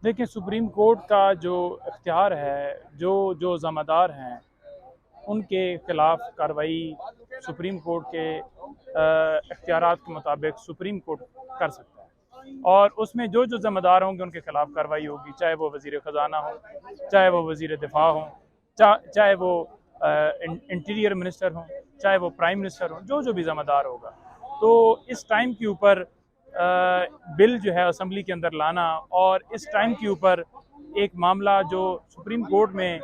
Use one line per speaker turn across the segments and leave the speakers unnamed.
देखिए, supreme court का जो इख्तियार है, जो ज़िम्मेदार हैं, उनके ख़िलाफ़ कार्रवाई सुप्रीम कोर्ट के इख्तियारात के मुताबिक सुप्रीम कोर्ट कर सकता है। और उसमें जो ज़िम्मेदार होंगे उनके ख़िलाफ़ कार्रवाई होगी, चाहे वो वज़ीर ख़ज़ाना हो, चाहे वो वज़ीर दिफ़ा हो, चाहे वो इंटीरियर मिनिस्टर हों, चाहे वो प्राइम मिनिस्टर हों, जो भी ज़िम्मेदार होगा। तो इस टाइम के ऊपर बिल जो है असम्बली के अंदर लाना, और इस टाइम के ऊपर एक मामला जो सुप्रीम कोर्ट में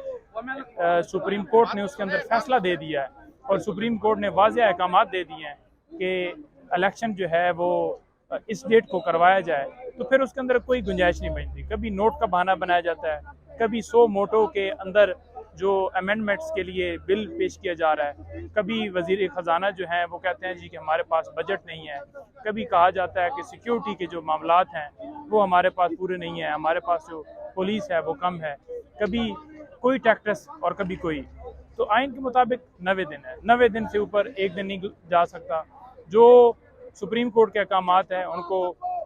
सुप्रीम कोर्ट ने उसके अंदर फैसला दे दिया है, और सुप्रीम कोर्ट ने वाज़ेह अहकामात दे दिए हैं कि इलेक्शन जो है वो इस डेट को करवाया जाए, तो फिर उसके अंदर कोई गुंजाइश नहीं बचती। कभी नोट का बहाना बनाया जाता है, कभी 100 मोटो के अंदर जो अमेंडमेंट्स के लिए बिल पेश किया जा रहा है, कभी वज़ीर ख़ज़ाना जो हैं वो कहते हैं जी कि हमारे पास बजट नहीं है, कभी कहा जाता है कि सिक्योरिटी के जो मामलात हैं वो हमारे पास पूरे नहीं है, हमारे पास जो पुलिस है वो कम है, कभी कोई टैक्स और कभी कोई। तो आइन के मुताबिक 90 दिन है, 90 दिन से ऊपर एक दिन नहीं जा सकता। जो सुप्रीम कोर्ट के अहकामात हैं उनको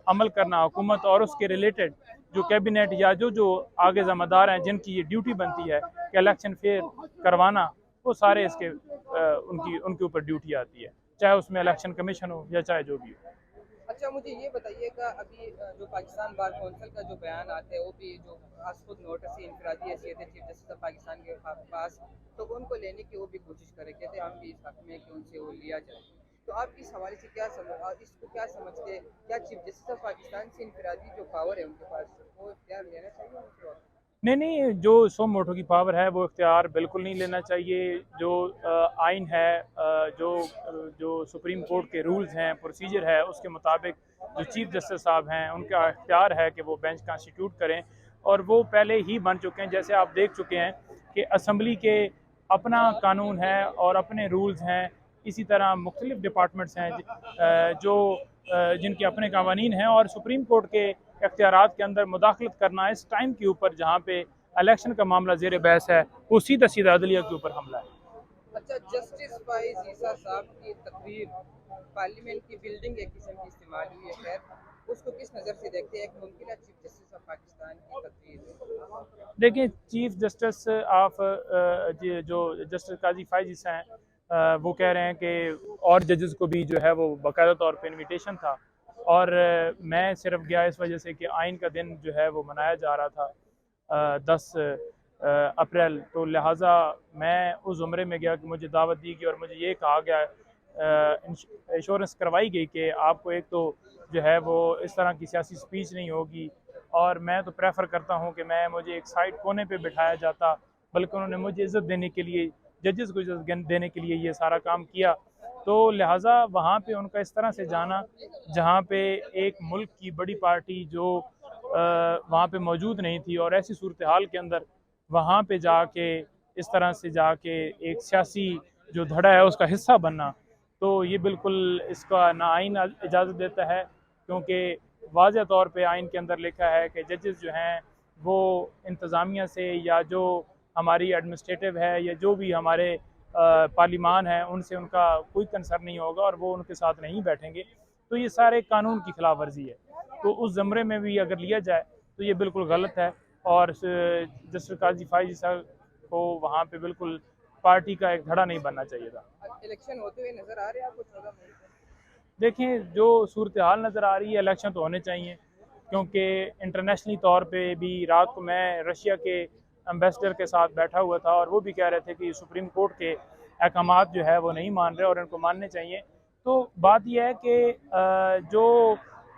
अमल करना हुकूमत और उसके रिलेटेड जो कैबिनेट या जो आगे ज़िम्मेदार हैं जिनकी ये ड्यूटी बनती है कि इलेक्शन फेयर करवाना, वो सारे इसके उनके ऊपर ड्यूटी आती है, चाहे उसमें इलेक्शन कमीशन हो या चाहे जो भी हो।
अच्छा, मुझे ये बताइएगा, अभी जो पाकिस्तान बार कौंसिल का जो बयान आता है वो भी जो आज खुद नोटिस इनफरादी हैसियत है चीफ जस्टिस ऑफ पाकिस्तान के पास, तो उनको लेने की वो भी कोशिश करे, कहते हैं हम भी इस हक में कि उनसे वो लिया जाए। तो आप इस हवाले से इसको क्या समझते हैं? क्या चीफ जस्टिस ऑफ पाकिस्तान से इनफरादी जो पावर है उनके पास वो इख्तियार लेना चाहिए उनके वक्त?
नहीं, जो 100 वोटों की पावर है वो इख्तियार बिल्कुल नहीं लेना चाहिए। जो आइन है, जो सुप्रीम कोर्ट के रूल्स हैं, प्रोसीजर है, उसके मुताबिक जो चीफ जस्टिस साहब हैं उनका इख्तियार है कि वो बेंच कॉन्स्टिट्यूट करें, और वो पहले ही बन चुके हैं। जैसे आप देख चुके हैं कि असम्बली के अपना कानून है और अपने रूल्स हैं, इसी तरह मुख्तलिफ डिपार्टमेंट्स हैं जो जिनके अपने कानून हैं, और सुप्रीम कोर्ट के इख्तियारात के अंदर मुदाखलत करना इस टाइम के ऊपर जहाँ पे इलेक्शन का मामला ज़ेर बहस है, वो सीधा सीधा अदलिया के ऊपर हमला है।
अच्छा, जस्टिस फाइज ईसा साहब की तकरीर पार्लियामेंट की बिल्डिंग एक किस्म की इस्तेमाल हुई है, खैर उसको किस नज़र से देखते हैं? एक मुमकिन चीफ जस्टिस ऑफ पाकिस्तान की तकरीर।
देखिए, चीफ जस्टिस ऑफ जो जस्टिस काजी फाइज ईसा हैं, वो कह रहे हैं कि और जजेस को भी जो है वो बाकायदा तौर पे इनविटेशन था, और मैं सिर्फ गया इस वजह से कि आइन का दिन जो है वो मनाया जा रहा था 10 अप्रैल, तो लिहाजा मैं उस ज़ुमरे में गया कि मुझे दावत दी गई और मुझे ये कहा गया, इंश्योरेंस करवाई गई कि आपको एक तो जो है वो इस तरह की सियासी स्पीच नहीं होगी, और मैं तो प्रेफर करता हूँ कि मुझे एक साइड कोने पे बिठाया जाता, बल्कि उन्होंने मुझे इज़्ज़त देने के लिए, जजेस को इज़्ज़त देने के लिए ये सारा काम किया। तो लिहाजा वहाँ पे उनका इस तरह से जाना, जहाँ पे एक मुल्क की बड़ी पार्टी जो वहाँ पे मौजूद नहीं थी, और ऐसी सूरत हाल के अंदर वहाँ पे जाके इस तरह से जाके एक सियासी जो धड़ा है उसका हिस्सा बनना, तो ये बिल्कुल इसका ना आइन इजाज़त देता है, क्योंकि वाज़ेह तौर पे आइन के अंदर लिखा है कि जजेस जो हैं वो इंतज़ामिया से, या जो हमारी एडमिनिस्ट्रेटिव है, या जो भी हमारे पार्लिमान है, उनसे उनका कोई कंसर्न नहीं होगा और वो उनके साथ नहीं बैठेंगे। तो ये सारे कानून की खिलाफ वर्जी है। तो उस ज़मरे में भी अगर लिया जाए तो ये बिल्कुल गलत है, और जस्टिस काजी फाइज साहब को वहाँ पे बिल्कुल पार्टी का एक धड़ा नहीं बनना चाहिए था।
इलेक्शन होते हुए नजर आ रहे हैं आपको 14 मई को?
देखें, जो सूरत हाल नज़र आ रही है, इलेक्शन तो होने चाहिए, क्योंकि इंटरनेशनली तौर पे भी रात को मैं रशिया के एम्बेसडर के साथ बैठा हुआ था, और वो भी कह रहे थे कि सुप्रीम कोर्ट के अहकामात जो है वो नहीं मान रहे और इनको मानने चाहिए। तो बात यह है कि जो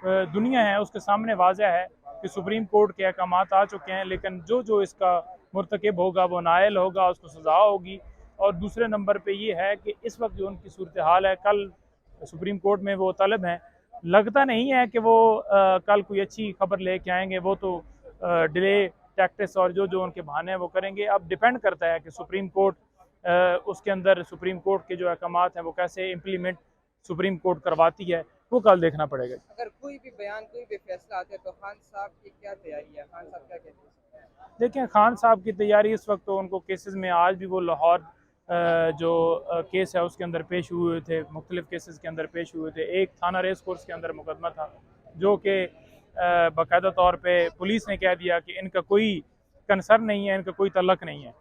दुनिया है उसके सामने वाज़ह है कि सुप्रीम कोर्ट के अहकामात आ चुके हैं, लेकिन जो इसका मुर्तकिब होगा वो नायल होगा, उसको सज़ा होगी। और दूसरे नंबर पे ये है कि इस वक्त जो उनकी सूरत हाल है, कल सुप्रीम कोर्ट में वो तलब हैं, लगता नहीं है कि वो कल कोई अच्छी खबर लेके आएंगे। वो तो डिले टैक्टिक्स और जो उनके बहाने हैं वो करेंगे। अब डिपेंड करता है कि सुप्रीम कोर्ट उसके अंदर सुप्रीम कोर्ट के जो अहकामात हैं वो कैसे इम्प्लीमेंट सुप्रीम कोर्ट करवाती है, वो कल देखना पड़ेगा।
अगर कोई भी बयान, कोई भी फैसला आता है तो खान साहब की क्या तैयारी है? खान साहब क्या कहते हैं?
देखें, खान साहब की तैयारी इस वक्त तो उनको केसेस में, आज भी वो लाहौर जो केस है उसके अंदर पेश हुए थे, मुख्तलिफ केसेस के अंदर पेश हुए थे। एक थाना रेस कोर्स के अंदर मुकदमा था जो कि बाकायदा तौर पे पुलिस ने कह दिया कि इनका कोई कंसर्न नहीं है, इनका कोई तल्लक नहीं है।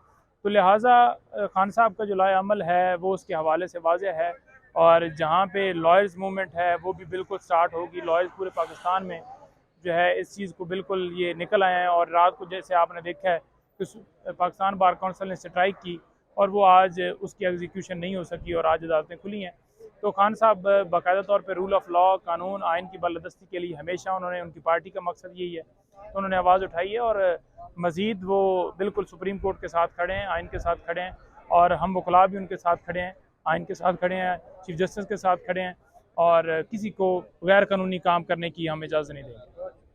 तो लिहाजा खान साहब का जो लाए अमल है वो उसके हवाले से वाज़ेह है, और जहाँ पे लॉयर्स मूवमेंट है वो भी बिल्कुल स्टार्ट होगी। लॉयर्स पूरे पाकिस्तान में जो है इस चीज़ को बिल्कुल ये निकल आए हैं, और रात को जैसे आपने देखा है कि पाकिस्तान बार कौंसिल ने स्ट्राइक की और वो आज उसकी एग्जीक्यूशन नहीं हो सकी और आज अदालतें खुली हैं। तो खान साहब बाकायदा तौर पर रूल ऑफ लॉ, कानून, आइन की बालादस्ती के लिए हमेशा उन्होंने, उनकी पार्टी का मकसद यही है, तो उन्होंने आवाज़ उठाई है और मज़ीद वो बिल्कुल सुप्रीम कोर्ट के साथ खड़े हैं, आइन के साथ खड़े हैं, और हम वकला भी उनके साथ खड़े हैं, आइन के साथ खड़े हैं, चीफ जस्टिस के साथ खड़े हैं, और किसी को गैर कानूनी काम करने की हम इजाज़त नहीं देंगे।